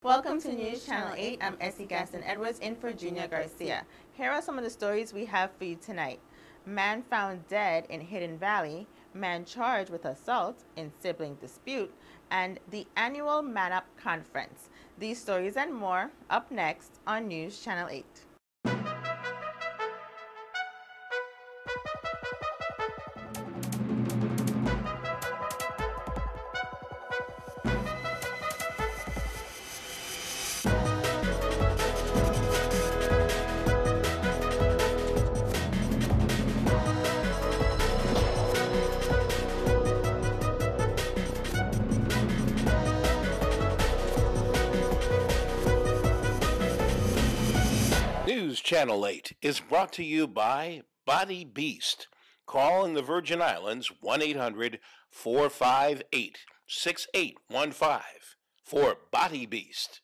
Welcome to News Channel 8. I'm Essie Gaston Edwards in for Junior Garcia. Here are some of the stories we have for you tonight. Man found dead in Hidden Valley, man charged with assault in sibling dispute, and the annual Man Up Conference. These stories and more up next on News Channel 8. News Channel 8 is brought to you by Body Beast. Call in the Virgin Islands 1-800-458-6815 for Body Beast.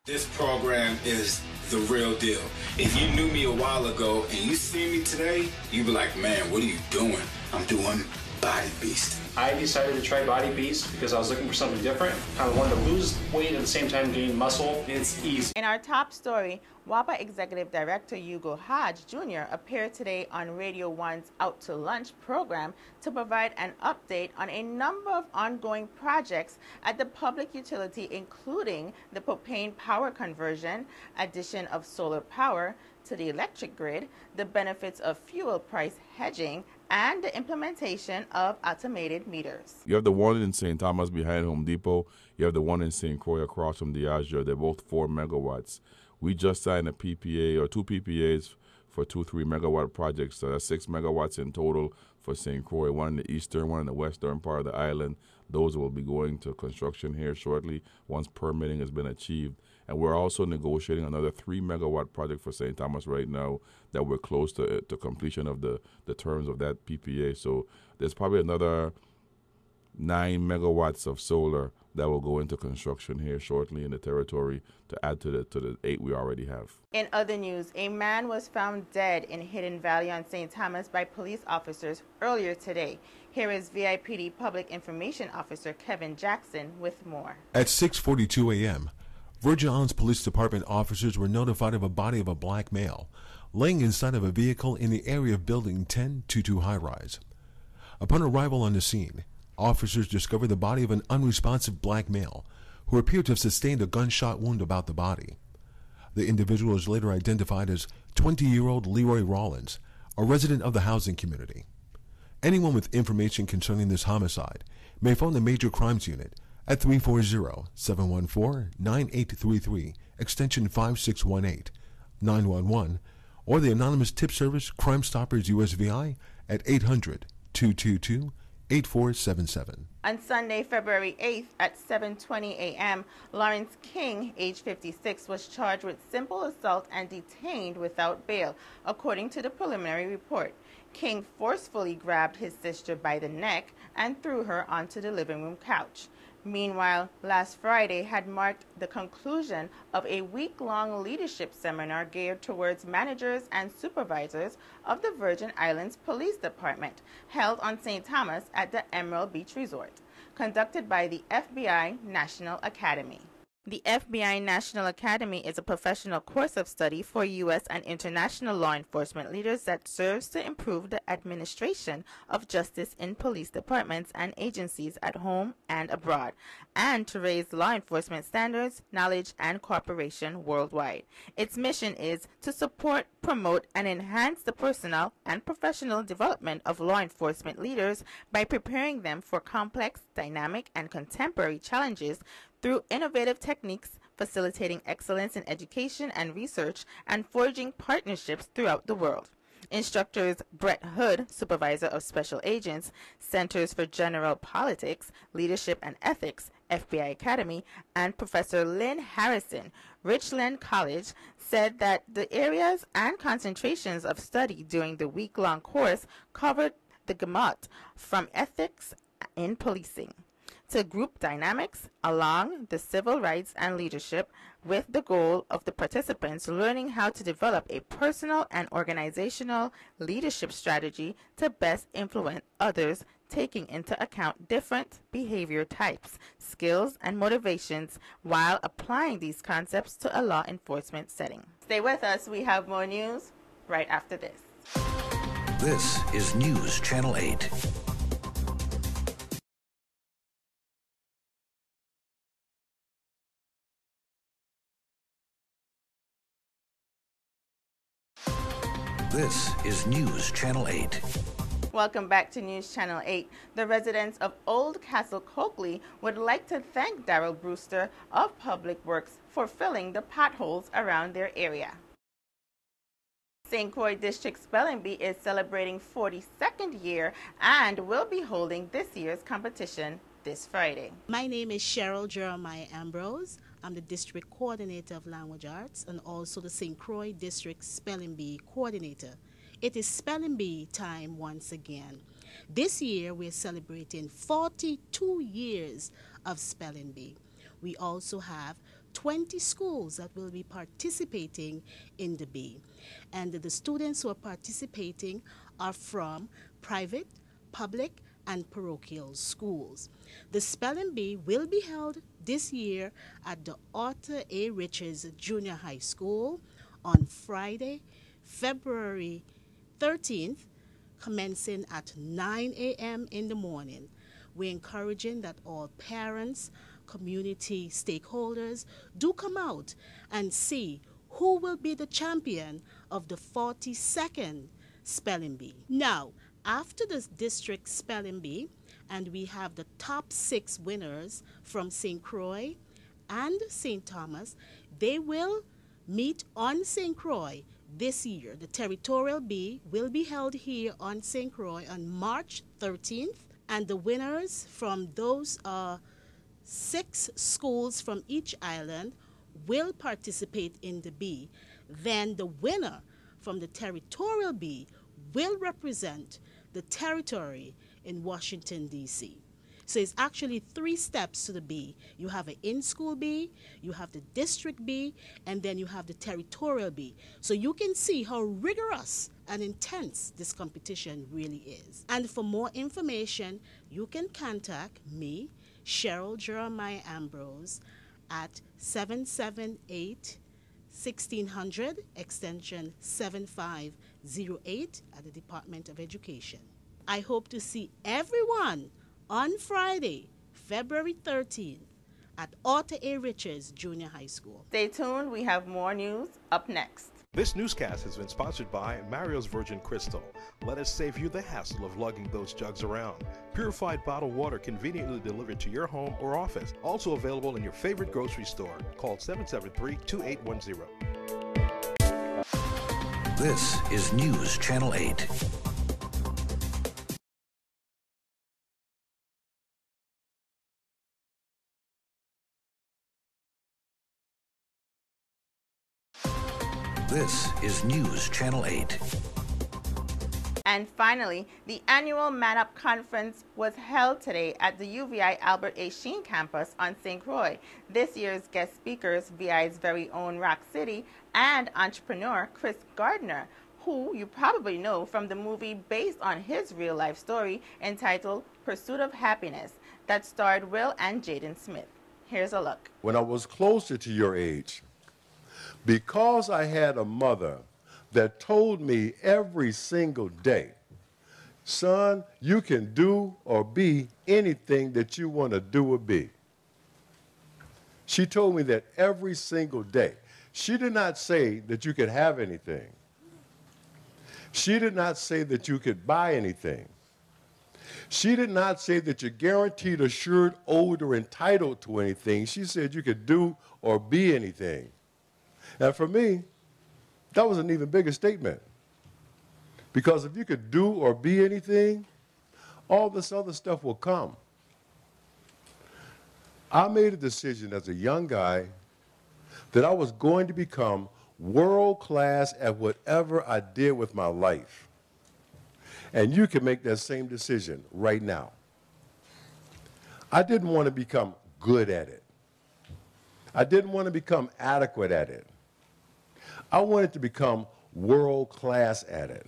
This program is the real deal. If you knew me a while ago and you see me today, you'd be like, man, what are you doing? I'm doing Body Beast. I decided to try Body Beast because I was looking for something different. I wanted to lose weight at the same time gain muscle. It's easy. In our top story, WAPA Executive Director Hugo Hodge Jr. appeared today on Radio 1's Out to Lunch program to provide an update on a number of ongoing projects at the public utility, including the propane power conversion, addition of solar power to the electric grid, the benefits of fuel price hedging, and the implementation of automated meters. You have the one in St. Thomas behind Home Depot. You have the one in St. Croix across from Diageo. They're both 4 megawatts. We just signed a PPA or 2 PPAs for 2-3 megawatt projects. So that's 6 megawatts in total for St. Croix, one in the eastern, one in the western part of the island. Those will be going to construction here shortly once permitting has been achieved. And we're also negotiating another 3 megawatt project for St. Thomas right now that we're close to completion of the terms of that PPA. So there's probably another 9 megawatts of solar that will go into construction here shortly in the territory to add to the 8 we already have. In other news, a man was found dead in Hidden Valley on St. Thomas by police officers earlier today. Here is VIPD Public Information Officer Kevin Jackson with more. At 6:42 a.m., Virgin Islands Police Department officers were notified of a body of a black male laying inside of a vehicle in the area of Building 1022 high-rise. Upon arrival on the scene, officers discovered the body of an unresponsive black male who appeared to have sustained a gunshot wound about the body. The individual is later identified as 20-year-old Leroy Rollins, a resident of the housing community. Anyone with information concerning this homicide may phone the Major Crimes Unit at 340-714-9833, extension 5618, 911, or the anonymous tip service Crime Stoppers USVI at 800-222-8477. On Sunday, February 8th at 7:20 a.m., Lawrence King, age 56, was charged with simple assault and detained without bail, according to the preliminary report. King forcefully grabbed his sister by the neck and threw her onto the living room couch. Meanwhile, last Friday had marked the conclusion of a week-long leadership seminar geared towards managers and supervisors of the Virgin Islands Police Department, held on St. Thomas at the Emerald Beach Resort, conducted by the FBI National Academy. The FBI National Academy is a professional course of study for U.S. and international law enforcement leaders that serves to improve the administration of justice in police departments and agencies at home and abroad, and to raise law enforcement standards, knowledge, and cooperation worldwide. Its mission is to support, promote, and enhance the personal and professional development of law enforcement leaders by preparing them for complex, dynamic, and contemporary challenges through innovative techniques, facilitating excellence in education and research, and forging partnerships throughout the world. Instructors Brett Hood, Supervisor of Special Agents, Centers for General Politics, Leadership and Ethics, FBI Academy, and Professor Lynn Harrison, Richland College, said that the areas and concentrations of study during the week-long course covered the gamut from ethics in policing to group dynamics along the civil rights and leadership, with the goal of the participants learning how to develop a personal and organizational leadership strategy to best influence others taking into account different behavior types, skills, and motivations while applying these concepts to a law enforcement setting. Stay with us. We have more news right after this. This is News Channel 8. This is News Channel 8. Welcome back to News Channel 8. The residents of Old Castle Coakley would like to thank Darrell Brewster of Public Works for filling the potholes around their area. St. Croix District Spelling Bee is celebrating 42nd year and will be holding this year's competition this Friday. My name is Cheryl Jeremiah Ambrose. I'm the District Coordinator of Language Arts and also the St. Croix District Spelling Bee Coordinator. It is Spelling Bee time once again. This year we're celebrating 42 years of Spelling Bee. We also have 20 schools that will be participating in the bee. And the students who are participating are from private, public, and parochial schools. The Spelling Bee will be held this year at the Arthur A. Richards Junior High School on Friday, February 13th, commencing at 9 a.m. in the morning. We're encouraging that all parents, community stakeholders do come out and see who will be the champion of the 42nd Spelling Bee. Now, after the district Spelling Bee, and we have the top 6 winners from St. Croix and St. Thomas, they will meet on St. Croix this year. The Territorial Bee will be held here on St. Croix on March 13th, and the winners from those 6 schools from each island will participate in the bee. Then the winner from the Territorial Bee will represent the territory in Washington, D.C. So it's actually 3 steps to the bee. You have an in-school bee, you have the district bee, and then you have the territorial bee. So you can see how rigorous and intense this competition really is. And for more information, you can contact me, Cheryl Jeremiah Ambrose, at 778-1600, extension 7508 at the Department of Education. I hope to see everyone on Friday, February 13th at Arthur A. Richards Junior High School. Stay tuned. We have more news up next. This newscast has been sponsored by Mario's Virgin Crystal. Let us save you the hassle of lugging those jugs around. Purified bottled water conveniently delivered to your home or office. Also available in your favorite grocery store. Call 773-2810. This is News Channel 8. This is News Channel 8. And finally, the annual Man Up Conference was held today at the UVI Albert A. Sheen campus on St. Croix. This year's guest speakers, VI's very own Rock City and entrepreneur Chris Gardner, who you probably know from the movie based on his real-life story entitled Pursuit of Happiness that starred Will and Jaden Smith. Here's a look. When I was closer to your age, because I had a mother that told me every single day, son, you can do or be anything that you want to do or be. She told me that every single day. She did not say that you could have anything. She did not say that you could buy anything. She did not say that you're guaranteed, assured, owed, or entitled to anything. She said you could do or be anything. And for me, that was an even bigger statement. Because if you could do or be anything, all this other stuff will come. I made a decision as a young guy that I was going to become world class at whatever I did with my life. And you can make that same decision right now. I didn't want to become good at it. I didn't want to become adequate at it. I wanted to become world class at it.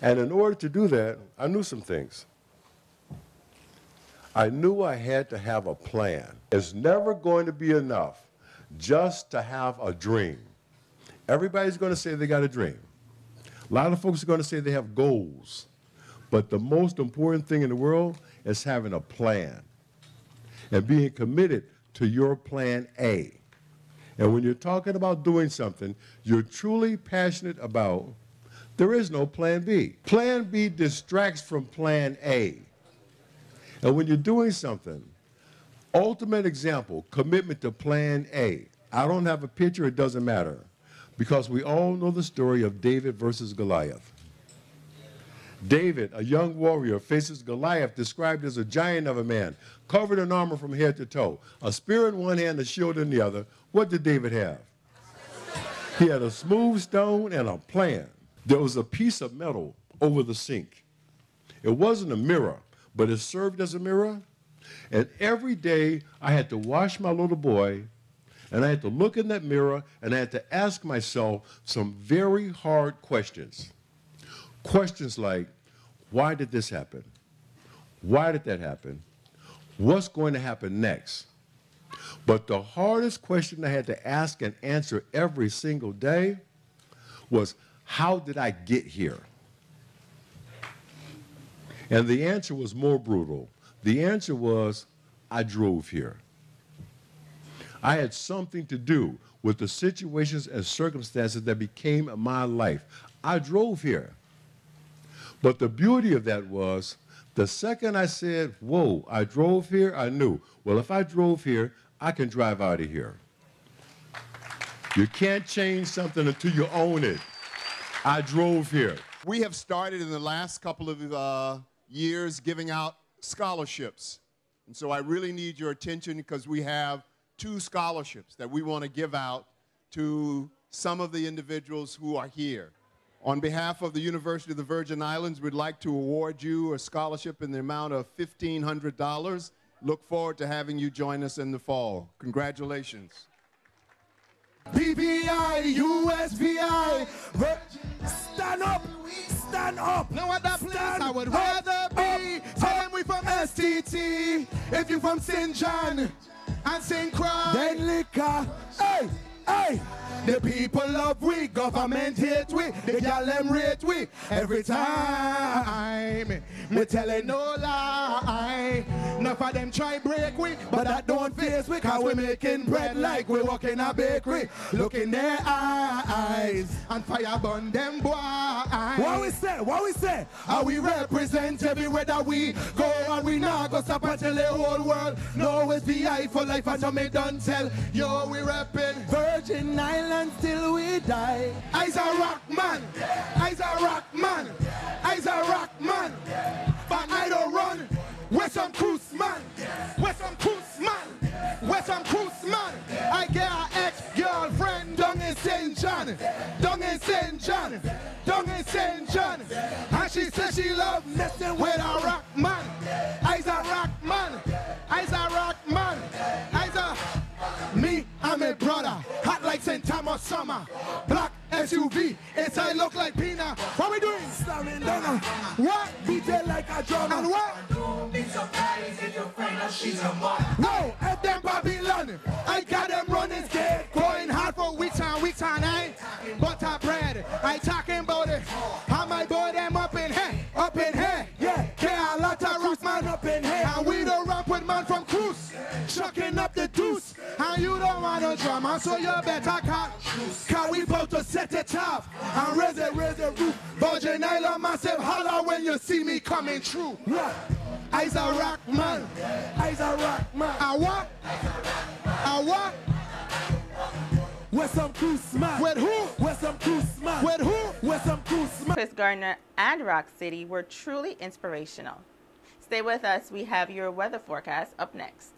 And in order to do that, I knew some things. I knew I had to have a plan. It's never going to be enough just to have a dream. Everybody's going to say they got a dream. A lot of folks are going to say they have goals. But the most important thing in the world is having a plan and being committed to your plan A. And when you're talking about doing something you're truly passionate about, there is no plan B. Plan B distracts from plan A. And when you're doing something, ultimate example, commitment to plan A. I don't have a picture, it doesn't matter, because we all know the story of David versus Goliath. David, a young warrior, faces Goliath, described as a giant of a man, covered in armor from head to toe, a spear in one hand, a shield in the other. What did David have? He had a smooth stone and a plan. There was a piece of metal over the sink. It wasn't a mirror, but it served as a mirror. And every day I had to wash my little boy, and I had to look in that mirror, and I had to ask myself some very hard questions. Questions like, why did this happen? Why did that happen? What's going to happen next? But the hardest question I had to ask and answer every single day was, how did I get here? And the answer was more brutal. The answer was, I drove here. I had something to do with the situations and circumstances that became my life. I drove here. But the beauty of that was, the second I said, whoa, I drove here, I knew, well, if I drove here, I can drive out of here. You can't change something until you own it. I drove here. We have started in the last couple of years giving out scholarships. And so I really need your attention because we have 2 scholarships that we want to give out to some of the individuals who are here. On behalf of the University of the Virgin Islands, we'd like to award you a scholarship in the amount of $1,500. Look forward to having you join us in the fall. Congratulations. BBI, USVI, stand up, stand up. No other place I would rather be. Tell them we from STT. If you from St. John and St. Croix, then liquor. Hey, hey. The people love we, government hate we, the gal them rate we. Every time, me telling no lie. Enough of them try break we, but that don't face we, cause we making bread like we work in a bakery. Look in their eyes, and fire burn them boy. What we say, what we say? How we represent everywhere that we go, and we not go stop until the whole world know it's VI for life, and me done tell. Yo, we reppin' Virgin Islands till we die. I's a rock man, I's a rock man, I's a rock man. But I don't run. Where some cruise man, where some cruise man, where some cruise man. I get an ex-girlfriend down in St. John, down in St. John, down in St. John. And she says she love messing with a rock man. I's a rock man, I's a rock man, I's a... Me and my brother, hot like St. Thomas summer. Black SUV, inside look like Pina. What we doing? Standing down. What? Beat it like a drum. And what? Don't be surprised if your friend or she's a mother. No, at them Babylon, I got them running scared. Going hard for weeks and I butter bread. I talking about it. How my boy them up in here, up in here. Yeah, care a lot of roots man up in here. And we don't rap with man from Cruise, chucking up the deuce. And you don't want no drama, so you better cut. Cause we about to set it off and raise the roof. Virgin Island massive holler when you see me coming through. What? I's a rock man. I's a rock man. A what? A what? Where some cruise man? With who? Where some cruise man? With who? Where some cruise man? Chris Gardner and Rock City were truly inspirational. Stay with us. We have your weather forecast up next.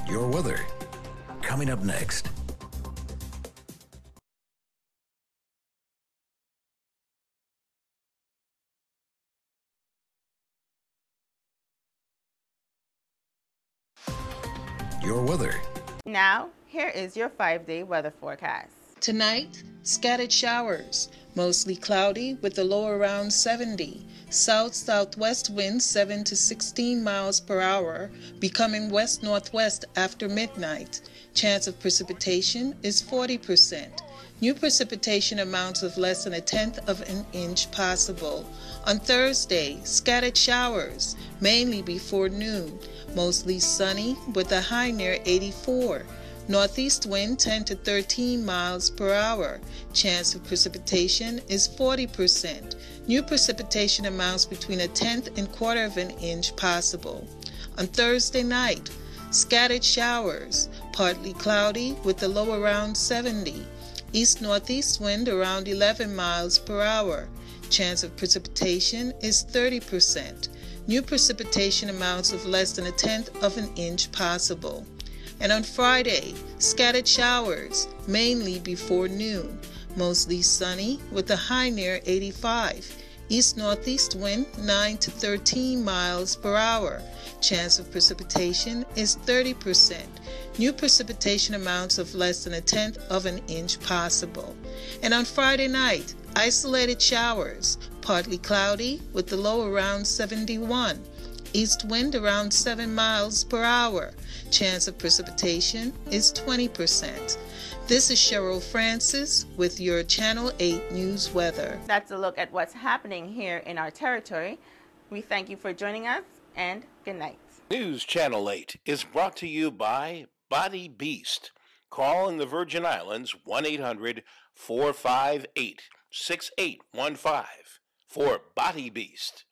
Your weather coming up next. Your weather. Now, here is your 5-day weather forecast. Tonight, scattered showers, mostly cloudy with a low around 70. South-southwest winds 7 to 16 miles per hour, becoming west-northwest after midnight. Chance of precipitation is 40%. New precipitation amounts of less than 1/10 of an inch possible. On Thursday, scattered showers, mainly before noon. Mostly sunny with a high near 84. Northeast wind 10 to 13 miles per hour. Chance of precipitation is 40%. New precipitation amounts between 1/10 and 1/4 of an inch possible. On Thursday night, scattered showers, partly cloudy with a low around 70. East-northeast wind around 11 miles per hour. Chance of precipitation is 30%. New precipitation amounts of less than 1/10 of an inch possible. And on Friday, scattered showers, mainly before noon. Mostly sunny with a high near 85. East-northeast wind 9 to 13 miles per hour. Chance of precipitation is 30%. New precipitation amounts of less than 1/10 of an inch possible. And on Friday night, isolated showers, partly cloudy with the low around 71. East wind around 7 miles per hour. Chance of precipitation is 20%. This is Cheryl Francis with your Channel 8 News Weather. That's a look at what's happening here in our territory. We thank you for joining us, and good night. News Channel 8 is brought to you by Body Beast. Call in the Virgin Islands 1-800-458-6815 for Body Beast.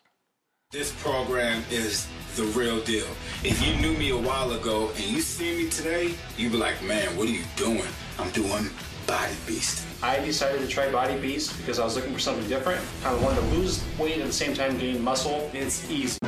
This program is the real deal. If you knew me a while ago and you see me today, you'd be like, man, what are you doing? I'm doing Body Beast. I decided to try Body Beast because I was looking for something different. I wanted to lose weight at the same time gain muscle. It's easy.